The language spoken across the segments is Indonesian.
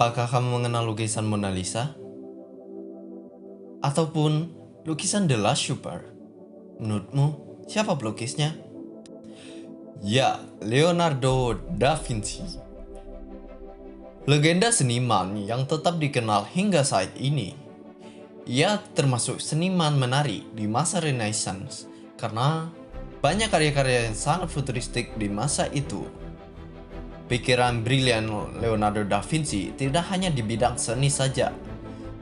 Apakah kamu mengenal lukisan Mona Lisa? Ataupun lukisan The Last Supper? Menurutmu, siapa pelukisnya? Ya, Leonardo da Vinci. Legenda seniman yang tetap dikenal hingga saat ini. Ia termasuk seniman menari di masa Renaissance karena banyak karya-karya yang sangat futuristik di masa itu. Pikiran brilian Leonardo da Vinci tidak hanya di bidang seni saja.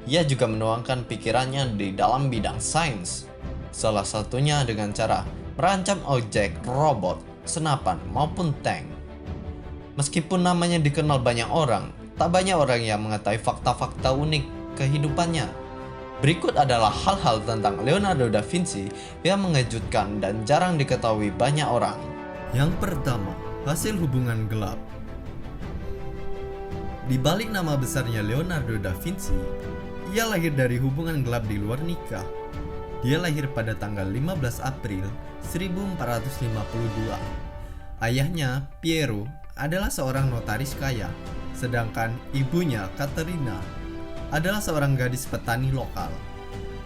Ia juga menuangkan pikirannya di dalam bidang sains. Salah satunya dengan cara merancang objek, robot, senapan, maupun tank. Meskipun namanya dikenal banyak orang, tak banyak orang yang mengetahui fakta-fakta unik kehidupannya. Berikut adalah hal-hal tentang Leonardo da Vinci yang mengejutkan dan jarang diketahui banyak orang. Yang pertama, hasil hubungan gelap. Di balik nama besarnya Leonardo da Vinci, ia lahir dari hubungan gelap di luar nikah. Dia lahir pada tanggal 15 April 1452. Ayahnya, Piero, adalah seorang notaris kaya, sedangkan ibunya, Caterina, adalah seorang gadis petani lokal.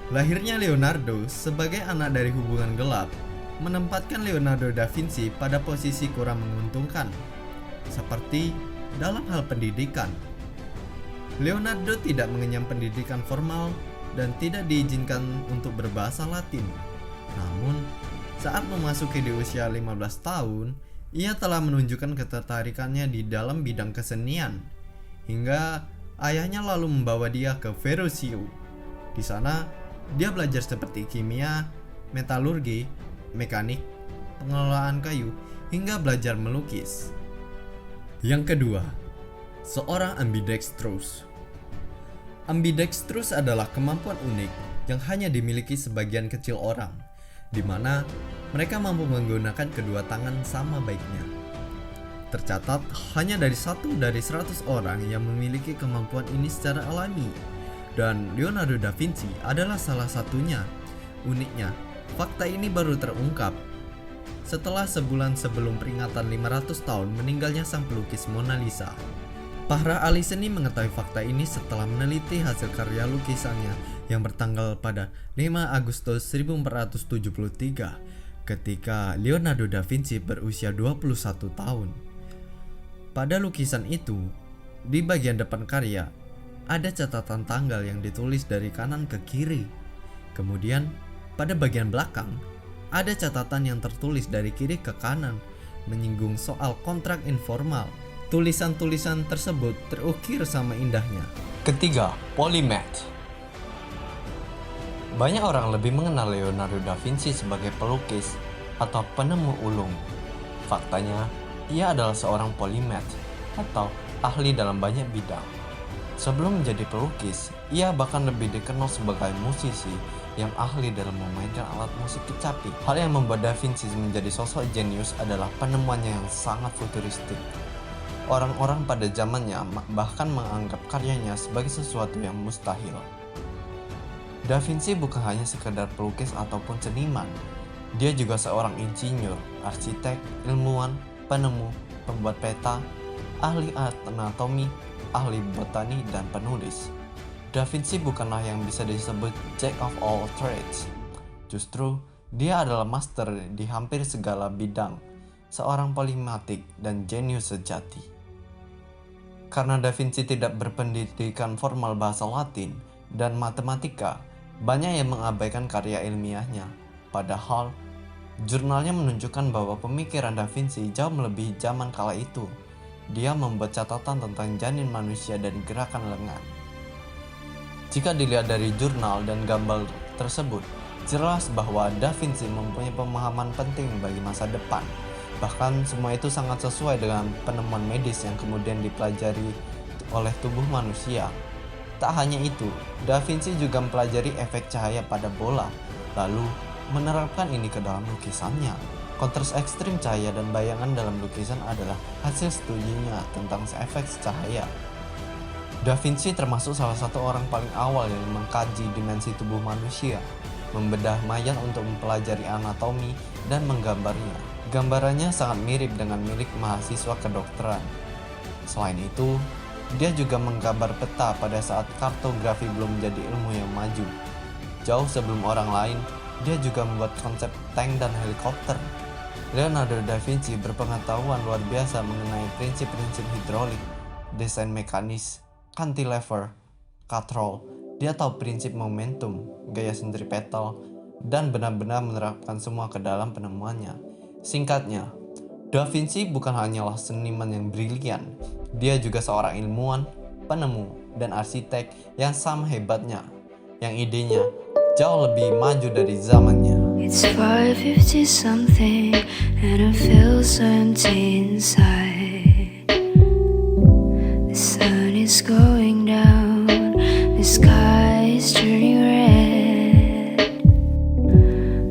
Lahirnya Leonardo sebagai anak dari hubungan gelap menempatkan Leonardo da Vinci pada posisi kurang menguntungkan, seperti dalam hal pendidikan. Leonardo tidak mengenyam pendidikan formal dan tidak diizinkan untuk berbahasa Latin. Namun, saat memasuki di usia 15 tahun, ia telah menunjukkan ketertarikannya di dalam bidang kesenian, hingga ayahnya lalu membawa dia ke Verrocchio. Di sana, dia belajar seperti kimia, metalurgi, mekanik, pengelolaan kayu, hingga belajar melukis. Yang kedua, seorang ambidextrous. Ambidextrous adalah kemampuan unik yang hanya dimiliki sebagian kecil orang, di mana mereka mampu menggunakan kedua tangan sama baiknya. Tercatat hanya dari 1 dari 100 orang yang memiliki kemampuan ini secara alami, dan Leonardo da Vinci adalah salah satunya. Uniknya, fakta ini baru terungkap setelah sebulan sebelum peringatan 500 tahun meninggalnya sang pelukis Mona Lisa. Para ahli seni mengetahui fakta ini setelah meneliti hasil karya lukisannya yang bertanggal pada 5 Agustus 1473 ketika Leonardo da Vinci berusia 21 tahun. Pada lukisan itu, di bagian depan karya, ada catatan tanggal yang ditulis dari kanan ke kiri. Kemudian, pada bagian belakang, ada catatan yang tertulis dari kiri ke kanan, menyinggung soal kontrak informal. Tulisan-tulisan tersebut terukir sama indahnya. Ketiga, polymath. Banyak orang lebih mengenal Leonardo da Vinci sebagai pelukis atau penemu ulung. Faktanya, ia adalah seorang polymath atau ahli dalam banyak bidang. Sebelum menjadi pelukis, ia bahkan lebih dikenal sebagai musisi yang ahli dalam memainkan alat musik kecapi. Hal yang membuat Da Vinci menjadi sosok jenius adalah penemuannya yang sangat futuristik. Orang-orang pada zamannya bahkan menganggap karyanya sebagai sesuatu yang mustahil. Da Vinci bukan hanya sekedar pelukis ataupun seniman. Dia juga seorang insinyur, arsitek, ilmuwan, penemu, pembuat peta, ahli anatomi, ahli botani, dan penulis. Da Vinci bukanlah yang bisa disebut Jack of all trades. Justru, dia adalah master di hampir segala bidang, seorang polimatik dan jenius sejati. Karena Da Vinci tidak berpendidikan formal bahasa Latin dan matematika, banyak yang mengabaikan karya ilmiahnya. Padahal, jurnalnya menunjukkan bahwa pemikiran Da Vinci jauh melebihi zaman kala itu. Dia membuat catatan tentang janin manusia dan gerakan lengan. Jika dilihat dari jurnal dan gambar tersebut, jelas bahwa Da Vinci mempunyai pemahaman penting bagi masa depan. Bahkan semua itu sangat sesuai dengan penemuan medis yang kemudian dipelajari oleh tubuh manusia. Tak hanya itu, Da Vinci juga mempelajari efek cahaya pada bola, lalu menerapkan ini ke dalam lukisannya. Kontras ekstrim cahaya dan bayangan dalam lukisan adalah hasil studinya tentang efek cahaya. Da Vinci termasuk salah satu orang paling awal yang mengkaji dimensi tubuh manusia, membedah mayat untuk mempelajari anatomi dan menggambarnya. Gambarannya sangat mirip dengan milik mahasiswa kedokteran. Selain itu, Dia juga menggambar peta pada saat kartografi belum menjadi ilmu yang maju. Jauh sebelum orang lain, dia juga membuat konsep tank dan helikopter. Leonardo da Vinci berpengetahuan luar biasa mengenai prinsip-prinsip hidrolik, desain mekanis, cantilever, katrol. Dia tahu prinsip momentum, gaya sentripetal, dan benar-benar menerapkan semua ke dalam penemuannya. Singkatnya, Da Vinci bukan hanyalah seniman yang brilian, dia juga seorang ilmuwan, penemu, dan arsitek yang sama hebatnya, yang idenya jauh lebih maju dari zamannya. It's 5:50 something and I feel so empty inside.